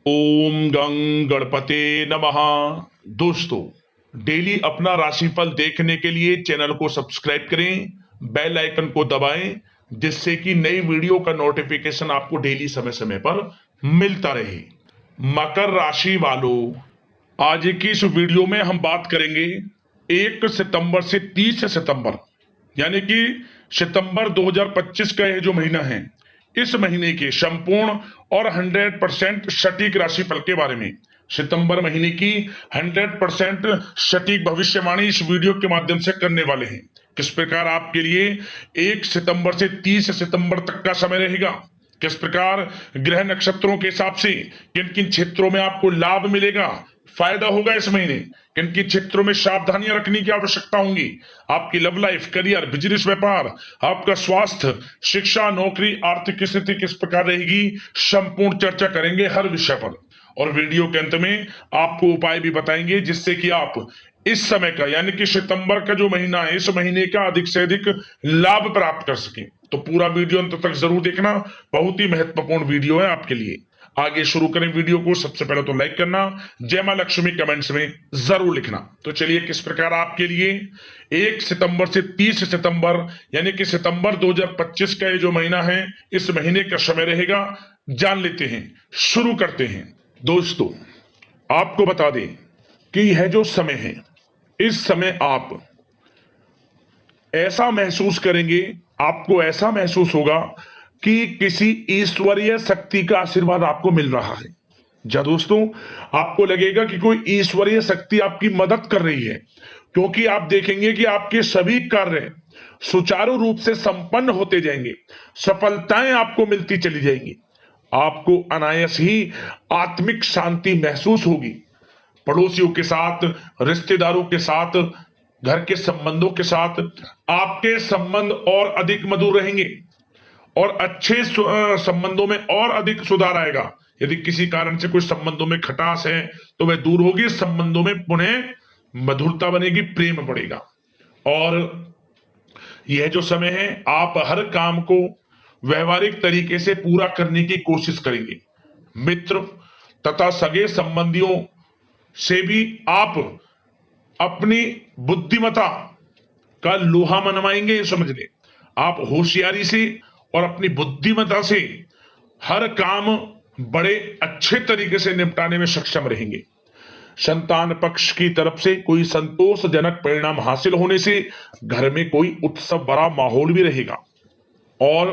ओम गं गणपते नमः। दोस्तों, डेली अपना राशिफल देखने के लिए चैनल को सब्सक्राइब करें, बेल आइकन को दबाएं, जिससे कि नई वीडियो का नोटिफिकेशन आपको डेली समय समय पर मिलता रहे। मकर राशि वालों, आज की इस वीडियो में हम बात करेंगे 1 सितंबर से 30 सितंबर, यानी कि सितंबर 2025 का यह जो महीना है, इस महीने के संपूर्ण और 100% सटीक राशिफल के बारे में, सितंबर महीने की 100% सटीक भविष्यवाणी इस वीडियो के माध्यम से करने वाले हैं। किस प्रकार आपके लिए 1 सितंबर से 30 सितंबर तक का समय रहेगा, किस प्रकार ग्रह नक्षत्रों के हिसाब से किन किन क्षेत्रों में आपको लाभ मिलेगा, फायदा होगा इस महीने, किन किन क्षेत्रों में सावधानियां रखने की आवश्यकता होंगी, आपकी लव लाइफ, करियर, बिजनेस, व्यापार, आपका स्वास्थ्य, शिक्षा, नौकरी, आर्थिक स्थिति किस प्रकार रहेगी, संपूर्ण चर्चा करेंगे हर विषय पर। और वीडियो के अंत में आपको उपाय भी बताएंगे जिससे कि आप इस समय का, यानी कि सितंबर का जो महीना है, इस महीने का अधिक से अधिक लाभ प्राप्त कर सकें। तो पूरा वीडियो अंत तक जरूर देखना, बहुत ही महत्वपूर्ण वीडियो है आपके लिए। आगे शुरू करें वीडियो को। सबसे पहले तो लाइक करना, जय मां लक्ष्मी कमेंट्स में जरूर लिखना। तो चलिए, किस प्रकार आपके लिए 1 सितंबर से 30 सितंबर, यानी कि सितंबर 2025 का ये जो महीना है, इस महीने का समय रहेगा, जान लेते हैं। शुरू करते हैं। दोस्तों, आपको बता दें कि यह जो समय है, इस समय आप ऐसा महसूस करेंगे, आपको ऐसा महसूस होगा कि किसी ईश्वरीय शक्ति का आशीर्वाद आपको मिल रहा है। जा दोस्तों, आपको लगेगा कि कोई ईश्वरीय शक्ति आपकी मदद कर रही है, क्योंकि आप देखेंगे कि आपके सभी कार्य सुचारू रूप से संपन्न होते जाएंगे, सफलताएं आपको मिलती चली जाएंगी, आपको अनायास ही आत्मिक शांति महसूस होगी। पड़ोसियों के साथ, रिश्तेदारों के साथ, घर के संबंधों के साथ आपके संबंध और अधिक मधुर रहेंगे और अच्छे संबंधों में और अधिक सुधार आएगा। यदि किसी कारण से कुछ संबंधों में खटास है तो वह दूर होगी, संबंधों में पुनः मधुरता बनेगी, प्रेम बढ़ेगा। और यह जो समय है, आप हर काम को व्यवहारिक तरीके से पूरा करने की कोशिश करेंगे। मित्र तथा सगे संबंधियों से भी आप अपनी बुद्धिमत्ता का लोहा मनवाएंगे। समझ ले, आप होशियारी से और अपनी बुद्धिमत्ता से हर काम बड़े अच्छे तरीके से निपटाने में सक्षम रहेंगे। संतान पक्ष की तरफ से कोई संतोषजनक परिणाम हासिल होने से घर में कोई उत्सव भरा माहौल भी रहेगा। और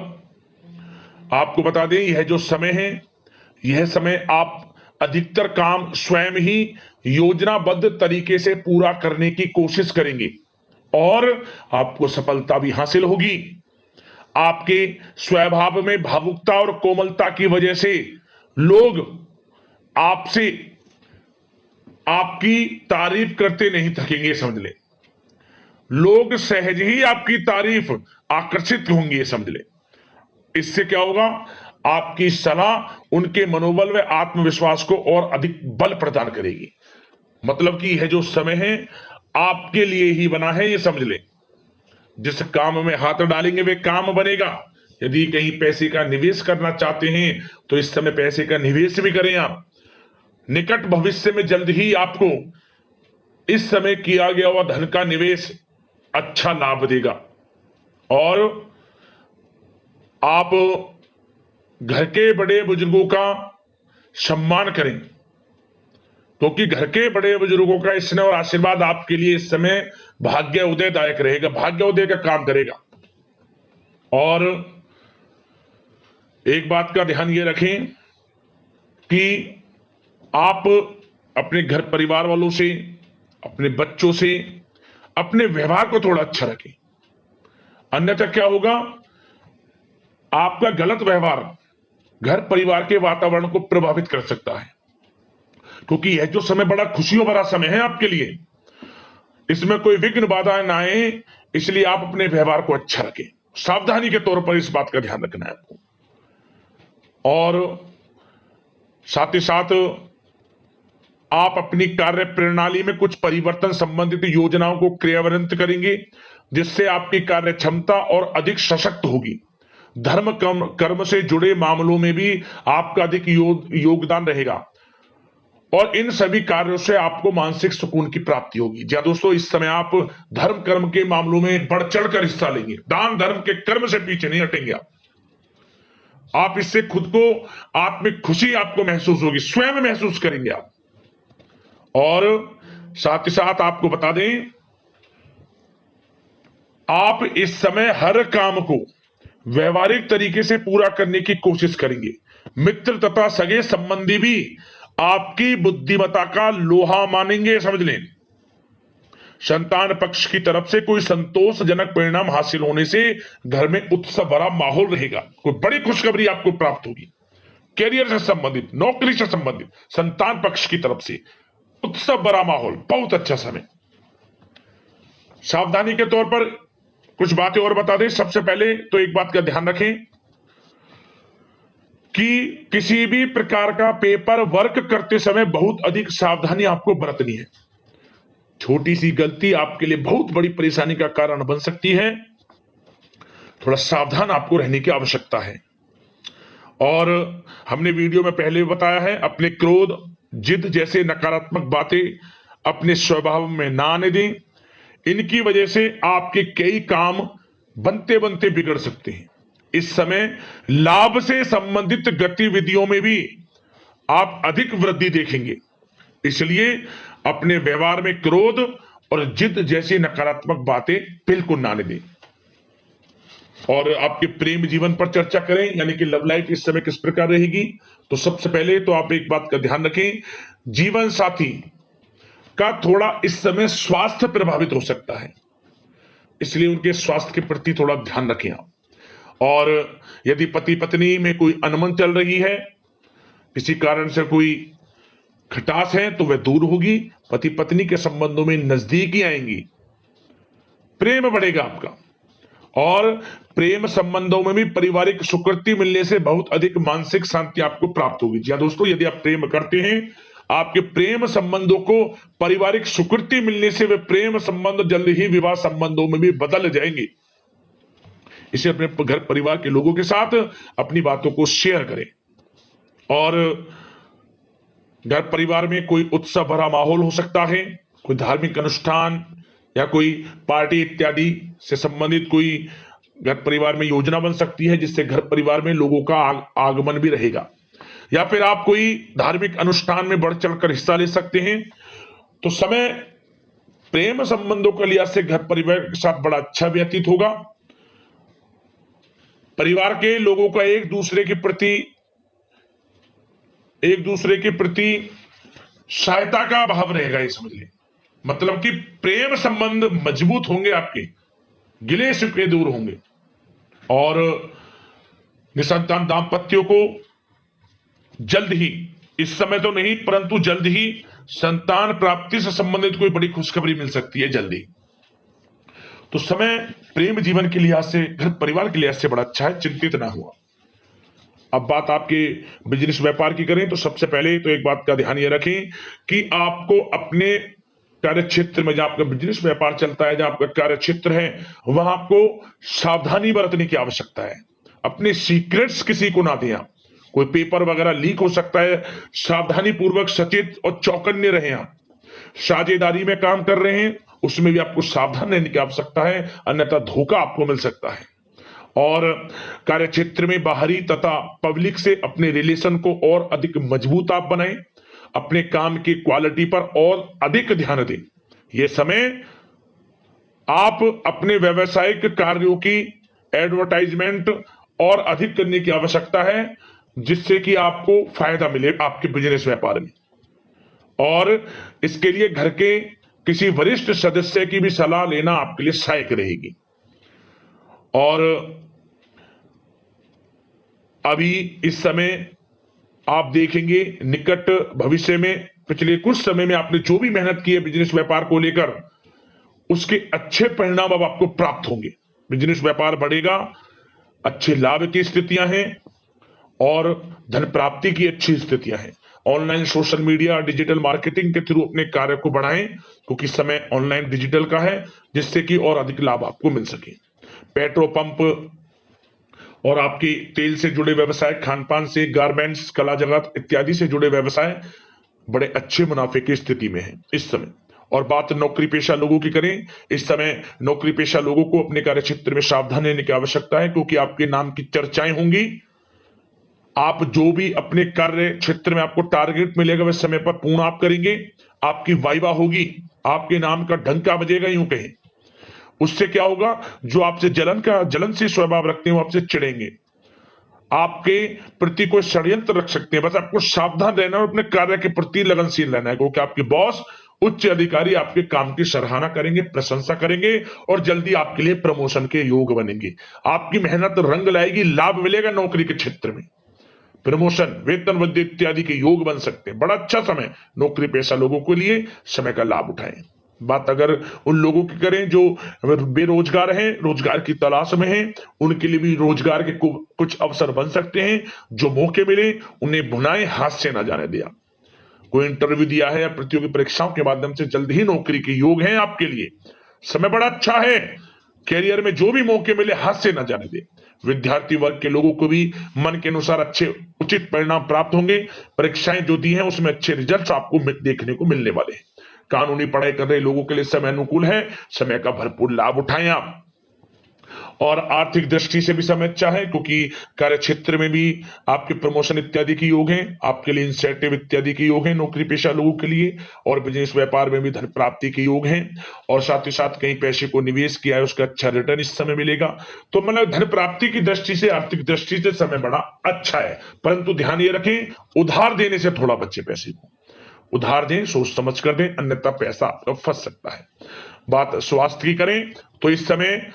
आपको बता दें, यह जो समय है, यह समय आप अधिकतर काम स्वयं ही योजनाबद्ध तरीके से पूरा करने की कोशिश करेंगे और आपको सफलता भी हासिल होगी। आपके स्वभाव में भावुकता और कोमलता की वजह से लोग आपसे आपकी तारीफ करते नहीं थकेंगे। समझ ले, लोग सहज ही आपकी तारीफ आकर्षित होंगे। समझ ले, इससे क्या होगा, आपकी सलाह उनके मनोबल व आत्मविश्वास को और अधिक बल प्रदान करेगी। मतलब कि यह जो समय है आपके लिए ही बना है, ये समझ ले। जिस काम में हाथ डालेंगे वे काम बनेगा। यदि कहीं पैसे का निवेश करना चाहते हैं तो इस समय पैसे का निवेश भी करें आप। निकट भविष्य में जल्द ही आपको इस समय किया गया हुआ धन का निवेश अच्छा लाभ देगा। और आप घर के बड़े बुजुर्गों का सम्मान करें, क्योंकि घर के बड़े बुजुर्गों का स्नेह और आशीर्वाद आपके लिए इस समय भाग्य उदयदायक रहेगा, भाग्य उदय का काम करेगा। और एक बात का ध्यान ये रखें कि आप अपने घर परिवार वालों से, अपने बच्चों से अपने व्यवहार को थोड़ा अच्छा रखें। अन्यथा क्या होगा, आपका गलत व्यवहार घर परिवार के वातावरण को प्रभावित कर सकता है। क्योंकि यह जो समय बड़ा खुशियों भरा समय है आपके लिए, इसमें कोई विघ्न बाधा ना आए, इसलिए आप अपने व्यवहार को अच्छा रखें। सावधानी के तौर पर इस बात का ध्यान रखना है आपको। और साथ ही साथ आप अपनी कार्य प्रणाली में कुछ परिवर्तन संबंधित योजनाओं को क्रियान्वित करेंगे, जिससे आपकी कार्य क्षमता और अधिक सशक्त होगी। धर्म कर्म से जुड़े मामलों में भी आपका अधिक योगदान रहेगा। और इन सभी कार्यों से आपको मानसिक सुकून की प्राप्ति होगी। जी हाँ दोस्तों, इस समय आप धर्म कर्म के मामलों में बढ़ चढ़कर हिस्सा लेंगे। दान धर्म के कर्म से पीछे नहीं हटेंगे आप इससे खुद को आत्मिक खुशी आपको महसूस होगी, स्वयं महसूस करेंगे आप। और साथ ही साथ आपको बता दें, आप इस समय हर काम को व्यवहारिक तरीके से पूरा करने की कोशिश करेंगे। मित्र तथा सगे संबंधी भी आपकी बुद्धिमत्ता का लोहा मानेंगे, समझ लें। संतान पक्ष की तरफ से कोई संतोषजनक परिणाम हासिल होने से घर में उत्सव भरा माहौल रहेगा। कोई बड़ी खुशखबरी आपको प्राप्त होगी। कैरियर से संबंधित, नौकरी से संबंधित, संतान पक्ष की तरफ से उत्सव भरा माहौल, बहुत अच्छा समय। सावधानी के तौर पर कुछ बातें और बता दें। सबसे पहले तो एक बात का ध्यान रखें कि किसी भी प्रकार का पेपर वर्क करते समय बहुत अधिक सावधानी आपको बरतनी है। छोटी सी गलती आपके लिए बहुत बड़ी परेशानी का कारण बन सकती है। थोड़ा सावधान आपको रहने की आवश्यकता है। और हमने वीडियो में पहले बताया है, अपने क्रोध, जिद जैसे नकारात्मक बातें अपने स्वभाव में ना आने दें। इनकी वजह से आपके कई काम बनते बनते बिगड़ सकते हैं। इस समय लाभ से संबंधित गतिविधियों में भी आप अधिक वृद्धि देखेंगे, इसलिए अपने व्यवहार में क्रोध और जिद जैसी नकारात्मक बातें बिल्कुल ना आने दें। और आपके प्रेम जीवन पर चर्चा करें, यानी कि लव लाइफ इस समय किस प्रकार रहेगी। तो सबसे पहले तो आप एक बात का ध्यान रखें, जीवन साथी का थोड़ा इस समय स्वास्थ्य प्रभावित हो सकता है, इसलिए उनके स्वास्थ्य के प्रति थोड़ा ध्यान रखें आप। और यदि पति पत्नी में कोई अनबन चल रही है, किसी कारण से कोई खटास है, तो वह दूर होगी। पति पत्नी के संबंधों में नजदीकी आएंगी, प्रेम बढ़ेगा आपका। और प्रेम संबंधों में भी पारिवारिक स्वीकृति मिलने से बहुत अधिक मानसिक शांति आपको प्राप्त होगी। जी हाँ दोस्तों, यदि आप प्रेम करते हैं, आपके प्रेम संबंधों को पारिवारिक स्वीकृति मिलने से वे प्रेम संबंध जल्द ही विवाह संबंधों में भी बदल जाएंगे। इसे अपने घर परिवार के लोगों के साथ अपनी बातों को शेयर करें। और घर परिवार में कोई उत्सव भरा माहौल हो सकता है, कोई धार्मिक अनुष्ठान या कोई पार्टी इत्यादि से संबंधित कोई घर परिवार में योजना बन सकती है, जिससे घर परिवार में लोगों का आगमन भी रहेगा। या फिर आप कोई धार्मिक अनुष्ठान में बढ़ चढ़कर हिस्सा ले सकते हैं। तो समय प्रेम संबंधों के लिहाज से घर परिवार के साथ बड़ा अच्छा व्यतीत होगा। परिवार के लोगों का एक दूसरे के प्रति सहायता का भाव रहेगा, ये समझ लें। मतलब कि प्रेम संबंध मजबूत होंगे, आपके गिले शिकवे दूर होंगे। और निसंतान दाम्पत्यों को जल्द ही, इस समय तो नहीं परंतु जल्द ही संतान प्राप्ति से संबंधित कोई बड़ी खुशखबरी मिल सकती है जल्दी। तो समय प्रेम जीवन के लिहाज से, घर परिवार के लिहाज से बड़ा अच्छा है, चिंतित ना हुआ। अब बात आपके बिजनेस व्यापार की करें, तो सबसे पहले तो एक बात का ध्यान ये रखें कि आपको अपने कार्य क्षेत्र में, जहां आपका बिजनेस व्यापार चलता है, जहां आपका कार्य क्षेत्र है, वहां आपको सावधानी बरतने की आवश्यकता है। अपने सीक्रेट्स किसी को ना दें आप। कोई पेपर वगैरह लीक हो सकता है, सावधानी पूर्वक सचेत और चौकन्ने रहें आप। साझेदारी में काम कर रहे हैं, उसमें भी आपको सावधान रहने की आवश्यकता है, अन्यथा धोखा आपको मिल सकता है। और कार्य क्षेत्र में बाहरी तथा पब्लिक से अपने रिलेशन को और अधिक मजबूत आप बनाएं। अपने काम की क्वालिटी पर और अधिक ध्यान दें। यह समय आप अपने व्यावसायिक कार्यों की एडवर्टाइजमेंट और अधिक करने की आवश्यकता है, जिससे कि आपको फायदा मिले आपके बिजनेस व्यापार में। और इसके लिए घर के किसी वरिष्ठ सदस्य की भी सलाह लेना आपके लिए सहायक रहेगी। और अभी इस समय आप देखेंगे, निकट भविष्य में, पिछले कुछ समय में आपने जो भी मेहनत की है बिजनेस व्यापार को लेकर, उसके अच्छे परिणाम अब आपको प्राप्त होंगे। बिजनेस व्यापार बढ़ेगा, अच्छे लाभ की स्थितियां हैं और धन प्राप्ति की अच्छी स्थितियां हैं। Online social media, digital marketing के थ्रू अपने कार्य को बढ़ाएं, क्योंकि समय ऑनलाइन डिजिटल का है, जिससे कि और अधिक लाभ आपको मिल सके। पेट्रोल पंप और आपकी तेल से जुड़े व्यवसाय, खान पान से, गारमेंट्स, कला जगत इत्यादि से जुड़े व्यवसाय बड़े अच्छे मुनाफे की स्थिति में है इस समय। और बात नौकरी पेशा लोगों की करें, इस समय नौकरी पेशा लोगों को अपने कार्य क्षेत्र में सावधान रहने की आवश्यकता है, क्योंकि आपके नाम की चर्चाएं होंगी। आप जो भी अपने कार्य क्षेत्र में आपको टारगेट मिलेगा वह समय पर पूर्ण आप करेंगे। आपकी वाइवा होगी, आपके नाम का डंका बजेगा, यूं कहें। उससे क्या होगा, जो आपसे जलनशील स्वभाव रखते हैं वो आपसे चिढ़ेंगे, आपके प्रति कोई षड्यंत्र रख सकते हैं। बस आपको सावधान रहना और अपने कार्य के प्रति लगनशील रहना है, क्योंकि आपके बॉस उच्च अधिकारी आपके काम की सराहना करेंगे, प्रशंसा करेंगे और जल्दी आपके लिए प्रमोशन के योग बनेंगे। आपकी मेहनत रंग लाएगी, लाभ मिलेगा नौकरी के क्षेत्र में, प्रमोशन, वेतन वृद्धि इत्यादि के योग बन सकते हैं। बड़ा अच्छा समय नौकरी पेशा लोगों के लिए, समय का लाभ उठाएं। बात अगर उन लोगों की करें जो बेरोजगार हैं, रोजगार की तलाश में हैं, उनके लिए भी रोजगार के कुछ अवसर बन सकते हैं। जो मौके मिले उन्हें भुनाएं, हाथ से ना जाने दिया। कोई इंटरव्यू दिया है या प्रतियोगी परीक्षाओं के माध्यम से जल्द ही नौकरी के योग हैं आपके लिए, समय बड़ा अच्छा है। कैरियर में जो भी मौके मिले हाथ से न जाने दे। विद्यार्थी वर्ग के लोगों को भी मन के अनुसार अच्छे उचित परिणाम प्राप्त होंगे। परीक्षाएं जो दी हैं उसमें अच्छे रिजल्ट्स आपको देखने को मिलने वाले हैं। कानूनी पढ़ाई कर रहे लोगों के लिए समय अनुकूल है, समय का भरपूर लाभ उठाएं आप। और आर्थिक दृष्टि से भी समय अच्छा है, क्योंकि कार्य क्षेत्र में भी आपके प्रमोशन इत्यादि के योग हैं, आपके लिए इंसेंटिव इत्यादि के योग हैं नौकरी पेशा लोगों के लिए। और बिजनेस व्यापार में भी धन प्राप्ति के योग हैं, और साथ ही साथ कहीं पैसे को निवेश किया है उसका अच्छा रिटर्न इस समय मिलेगा। तो मतलब धन प्राप्ति की दृष्टि से, आर्थिक दृष्टि से समय बड़ा अच्छा है। परंतु ध्यान ये रखें, उधार देने से थोड़ा बचे पैसे को। उधार दें, सोच समझ कर दें, अन्यथा पैसा आपका फंस सकता है। बात स्वास्थ्य की करें तो इस समय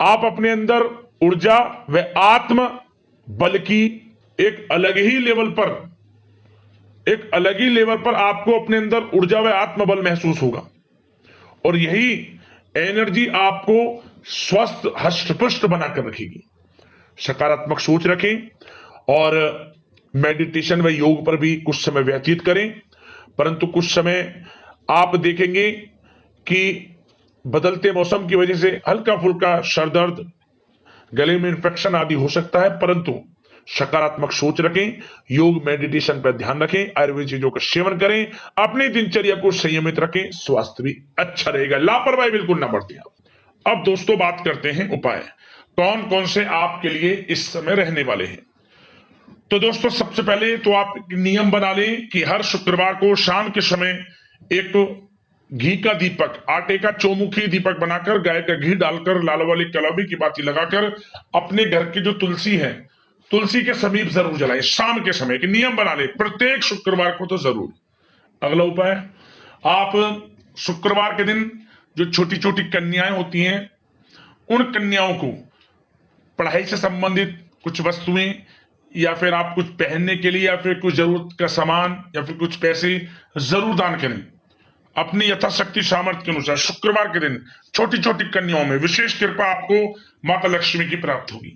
आप अपने अंदर ऊर्जा व आत्म बल की एक अलग ही लेवल पर आपको अपने अंदर ऊर्जा व आत्म बल महसूस होगा। और यही एनर्जी आपको स्वस्थ हष्ट-पुष्ट बनाकर रखेगी। सकारात्मक सोच रखें और मेडिटेशन व योग पर भी कुछ समय व्यतीत करें। परंतु कुछ समय आप देखेंगे कि बदलते मौसम की वजह से हल्का फुल्का सर दर्द, गले में इंफेक्शन आदि हो सकता है, परंतु सकारात्मक सोच रखें, योग मेडिटेशन पर ध्यान रखें, आयुर्वेद चीजों का सेवन करें, अपनी दिनचर्या को संयमित रखें, स्वास्थ्य भी अच्छा रहेगा। लापरवाही बिल्कुल ना बरतें। अब दोस्तों बात करते हैं उपाय, कौन कौन से आपके लिए इस समय रहने वाले हैं। तो दोस्तों सबसे पहले तो आप नियम बना लें कि हर शुक्रवार को शाम के समय एक घी का दीपक, आटे का चौमुखी दीपक बनाकर, गाय का घी डालकर, लाल वाली कलौभी की बाती लगाकर अपने घर की जो तुलसी है, तुलसी के समीप जरूर जलाएं। शाम के समय के नियम बना ले, प्रत्येक शुक्रवार को तो जरूर। अगला उपाय, आप शुक्रवार के दिन जो छोटी छोटी कन्याएं होती हैं, उन कन्याओं को पढ़ाई से संबंधित कुछ वस्तुएं, या फिर आप कुछ पहनने के लिए, या फिर कुछ जरूरत का सामान, या फिर कुछ पैसे जरूर दान करें। अपनी यथाशक्ति सामर्थ्य के अनुसार शुक्रवार के दिन छोटी छोटी कन्याओं में विशेष कृपा आपको माता लक्ष्मी की प्राप्त होगी।